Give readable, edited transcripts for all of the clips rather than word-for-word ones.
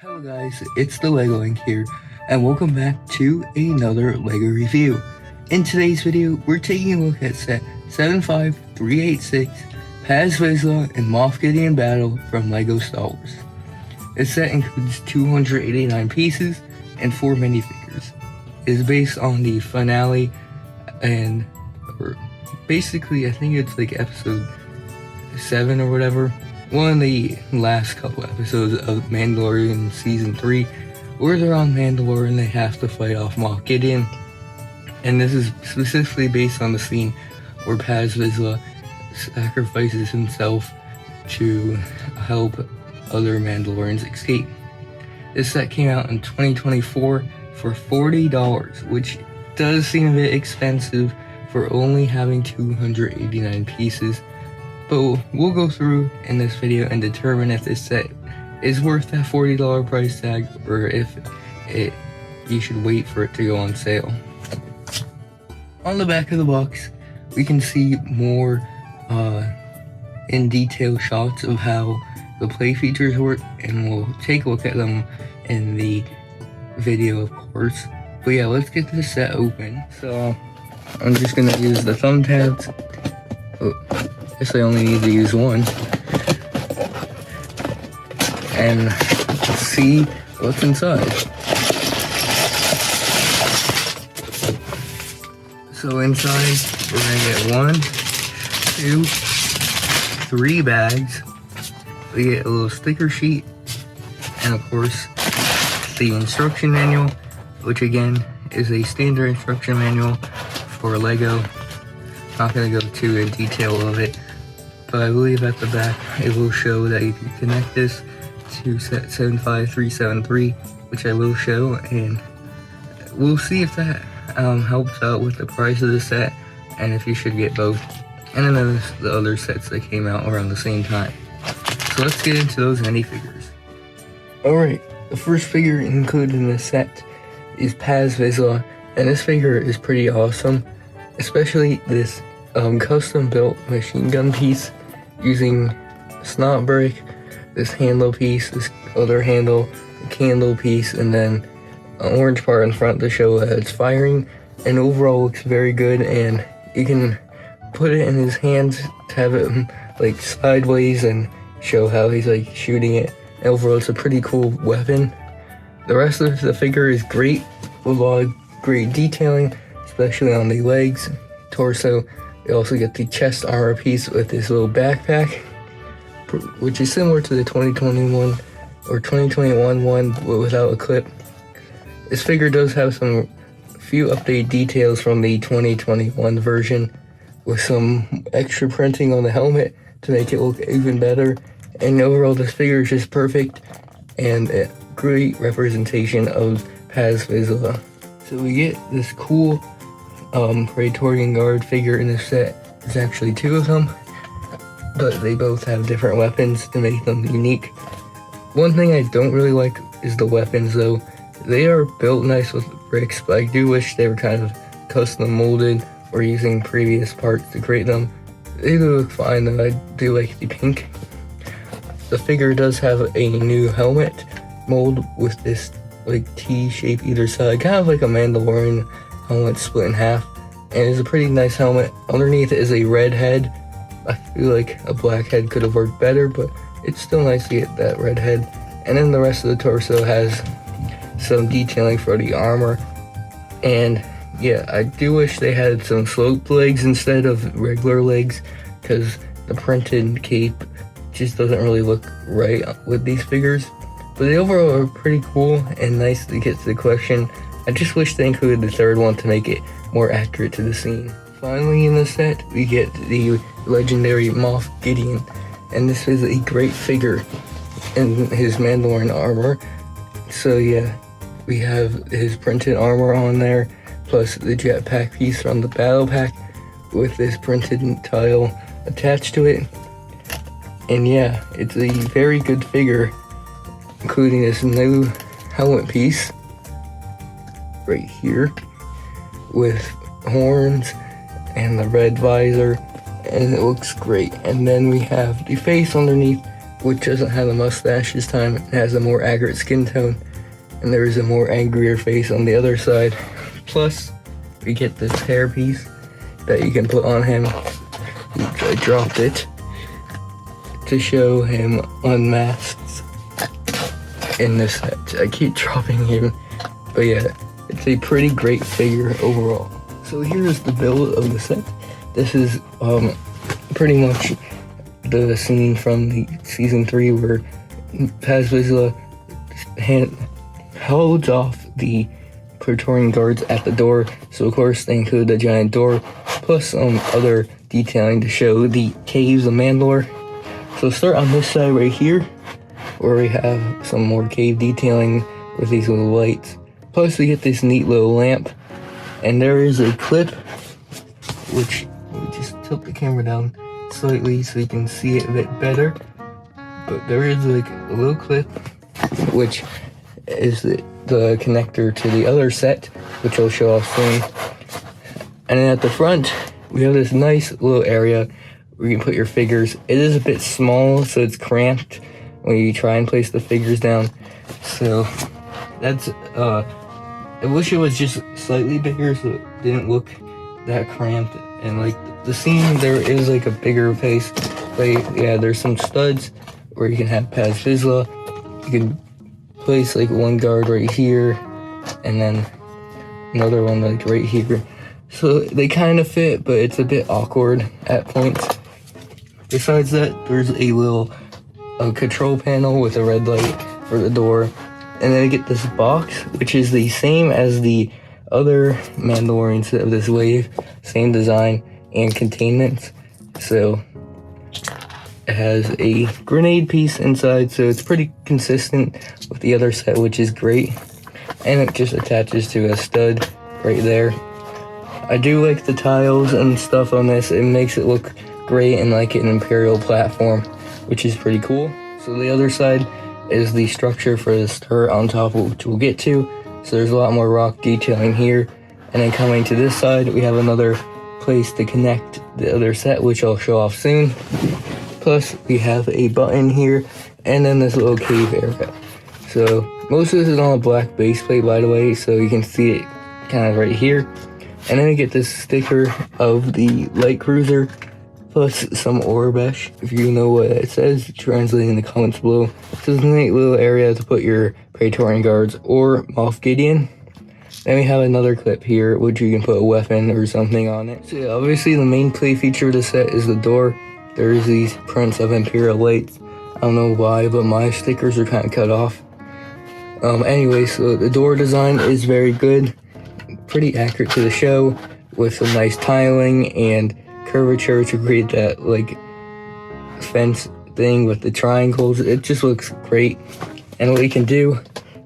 Hello guys, it's the Lego Link here, and welcome back to another Lego review. In today's video, we're taking a look at set 75386, Paz Vizsla and MOFF GIDEON Battle from LEGO Star Wars. This set includes 289 pieces and 4 minifigures. It is based on the finale basically I think it's like episode 7 or whatever. One of the last couple episodes of Mandalorian season 3, where they're on Mandalore and they have to fight off MOFF GIDEON. And this is specifically based on the scene where Paz Vizsla sacrifices himself to help other Mandalorians escape. This set came out in 2024 for $40, which does seem a bit expensive for only having 289 pieces. But we'll go through in this video and determine if this set is worth that $40 price tag, or if you should wait for it to go on sale. On the back of the box, we can see more in detail shots of how the play features work, and we'll take a look at them in the video, of course. But yeah, let's get this set open. So I'm just gonna use the thumb tabs. Guess I only need to use one, and see what's inside. So inside, we're gonna get 1, 2, 3 bags. We get a little sticker sheet, and of course, the instruction manual, which again is a standard instruction manual for LEGO. Not going to go too in detail of it, but I believe at the back it will show that you can connect this to set 75373, which I will show, and we'll see if that helps out with the price of the set, and if you should get both. And then there's the other sets that came out around the same time. So let's get into those minifigures. Alright, the first figure included in this set is Paz Vizsla, and this figure is pretty awesome, especially this custom built machine gun piece using snot brick, this handle piece, this other handle, a candle piece, and then an orange part in front to show that it's firing. And overall looks very good, and you can put it in his hands to have it like sideways and show how he's like shooting it. And overall it's a pretty cool weapon. The rest of the figure is great, with a lot of great detailing, especially on the legs, torso. You also get the chest armor piece with this little backpack, which is similar to the 2021 or 2021 one, but without a clip. This figure does have some few updated details from the 2021 version, with some extra printing on the helmet to make it look even better. And overall, this figure is just perfect and a great representation of Paz Vizsla. So we get this cool Praetorian guard figure in this set. There's actually 2 of them, but they both have different weapons to make them unique. One thing I don't really like is the weapons though. They are built nice with bricks, but I do wish they were kind of custom molded or using previous parts to create them. They do look fine though. I do like the pink. The figure does have a new helmet mold with this like T shape either side, kind of like a Mandalorian helmet split in half, and it's a pretty nice helmet. Underneath is a red head. I feel like a black head could have worked better, but it's still nice to get that red head. And then the rest of the torso has some detailing for the armor, and yeah, I do wish they had some sloped legs instead of regular legs, because the printed cape just doesn't really look right with these figures. But they overall are pretty cool and nice to get to the collection. I just wish they included the third one to make it more accurate to the scene. Finally in the set, we get the legendary MOFF GIDEON, and this is a great figure in his Mandalorian armor. So yeah, we have his printed armor on there, plus the jetpack piece from the battle pack with this printed tile attached to it. And yeah, it's a very good figure, including this new helmet piece right here with horns and the red visor, and it looks great. And then we have the face underneath which doesn't have a mustache this time. It has a more accurate skin tone, and there is a more angrier face on the other side. Plus, we get this hair piece that you can put on him. Oops, I dropped it. To show him unmasked in this set. I keep dropping him, but yeah, it's a pretty great figure overall. So here's the build of the set. This is pretty much the scene from the season 3 where Paz Vizsla holds off the Praetorian guards at the door. So of course they include the giant door, plus some other detailing to show the caves of Mandalore. So start on this side right here, where we have some more cave detailing with these little lights. Plus we get this neat little lamp, and there is a clip, which we just tilt the camera down slightly so you can see it a bit better. But there is like a little clip, which is the connector to the other set, which I'll show off soon. And then at the front, we have this nice little area where you can put your figures. It is a bit small, so it's cramped when you try and place the figures down. So that's, I wish it was just slightly bigger so it didn't look that cramped. And like the scene, there is like a bigger place. But yeah, there's some studs where you can have Paz Vizsla. You can place like one guard right here, and then another one like right here. So they kind of fit, but it's a bit awkward at points. Besides that, there's a little control panel with a red light for the door. And then I get this box, which is the same as the other Mandalorian set of this wave. Same design and containment. So it has a grenade piece inside, so it's pretty consistent with the other set, which is great. And it just attaches to a stud right there. I do like the tiles and stuff on this. It makes it look great and like an Imperial platform, which is pretty cool. So the other side is the structure for the turret on top, which we'll get to. So there's a lot more rock detailing here. And then coming to this side, we have another place to connect the other set, which I'll show off soon. Plus, we have a button here, and then this little cave area. So most of this is on a black base plate, by the way, so you can see it kind of right here. And then we get this sticker of the light cruiser, plus some Orbesh. If you know what it says, translate in the comments below. This is a neat little area to put your Praetorian guards or MOFF Gideon. Then we have another clip here, which you can put a weapon or something on it. So yeah, obviously the main play feature of the set is the door. There's these prints of Imperial lights. I don't know why, but my stickers are kind of cut off. Anyway, so the door design is very good. Pretty accurate to the show, with some nice tiling and curvature to create that like fence thing with the triangles. It just looks great. And what you can do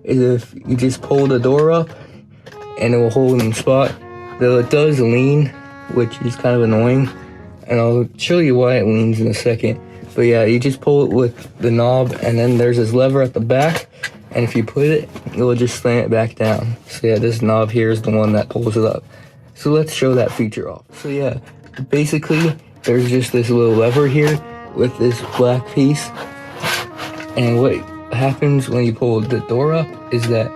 is if you just pull the door up and it will hold in spot, though it does lean, which is kind of annoying. And I'll show you why it leans in a second. But yeah, you just pull it with the knob, and then there's this lever at the back, and if you put it, it will just slam it back down. So yeah, this knob here is the one that pulls it up. So let's show that feature off. So yeah, basically, there's just this little lever here with this black piece. And what happens when you pull the door up is that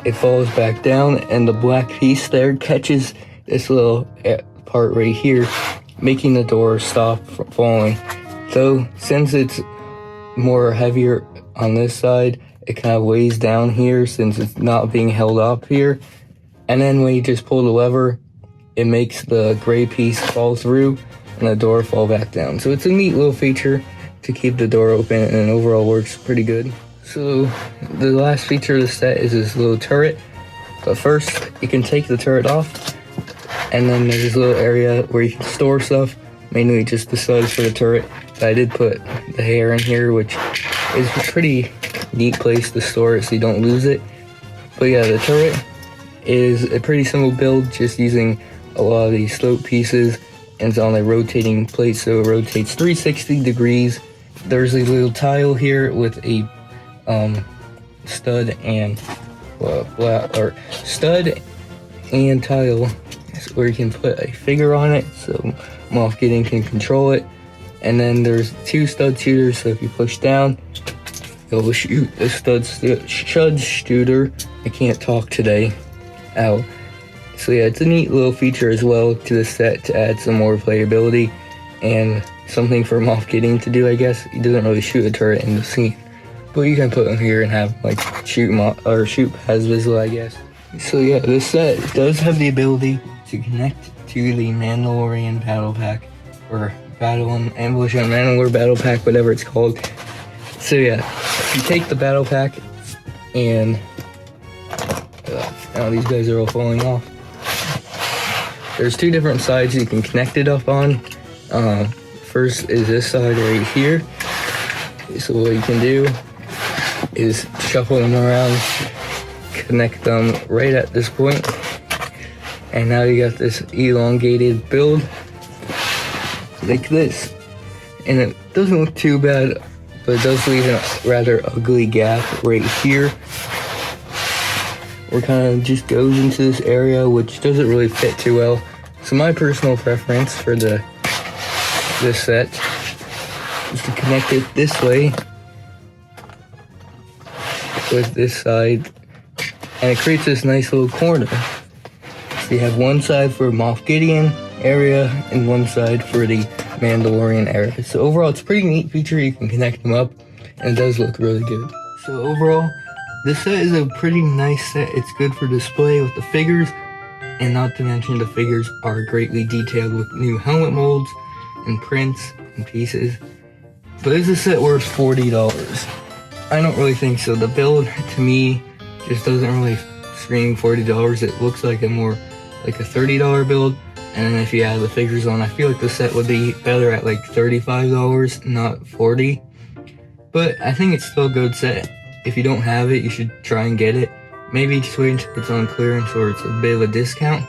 it falls back down, and the black piece there catches this little part right here, making the door stop from falling. So since it's more heavier on this side, it kind of weighs down here since it's not being held up here. And then when you just pull the lever, it makes the gray piece fall through and the door fall back down. So it's a neat little feature to keep the door open, and it overall works pretty good. So the last feature of the set is this little turret. But first, you can take the turret off, and then there's this little area where you can store stuff, mainly just the studs for the turret. But I did put the hair in here, which is a pretty neat place to store it so you don't lose it. But yeah, the turret is a pretty simple build, just using a lot of these slope pieces, and it's on a rotating plate, so it rotates 360 degrees. There's a little tile here with a stud and stud and tile where you can put a figure on it, so MOFF Gideon can control it. And then there's 2 stud shooters, so if you push down, it'll shoot the stud shooter. I can't talk today. Ow. So yeah, it's a neat little feature as well to the set to add some more playability and something for Moff Gideon to do, I guess. He doesn't really shoot a turret in the scene, but you can put him here and have like shoot Paz Vizsla, I guess. So yeah, this set does have the ability to connect to the Mandalorian battle pack, or Battle and Ambush on Mandalore battle pack, whatever it's called. So yeah, you take the battle pack and now these guys are all falling off. There's 2 different sides you can connect it up on. First is this side right here. So what you can do is shuffle them around, connect them right at this point, and now you got this elongated build like this. And it doesn't look too bad, but it does leave a rather ugly gap right here, where kind of just goes into this area, which doesn't really fit too well. So my personal preference for this set is to connect it this way with this side, and it creates this nice little corner. So you have one side for Moff Gideon area and one side for the Mandalorian area. So overall, it's a pretty neat feature. You can connect them up, and it does look really good. So overall, this set is a pretty nice set. It's good for display with the figures, and not to mention the figures are greatly detailed with new helmet molds and prints and pieces. But is this set worth $40? I don't really think so. The build, to me, just doesn't really scream $40. It looks like a more like a $30 build. And then if you add the figures on, I feel like the set would be better at like $35, not $40. But I think it's still a good set. If you don't have it, you should try and get it. Maybe just wait until it's on clearance or it's a bit of a discount.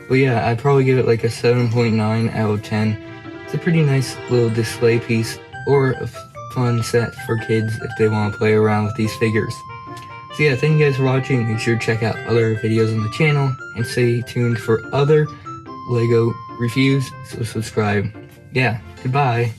But yeah, I'd probably give it like a 7.9 out of 10. It's a pretty nice little display piece, or a fun set for kids if they want to play around with these figures. So yeah, thank you guys for watching. Make sure to check out other videos on the channel and stay tuned for other LEGO reviews, so subscribe. Yeah, goodbye.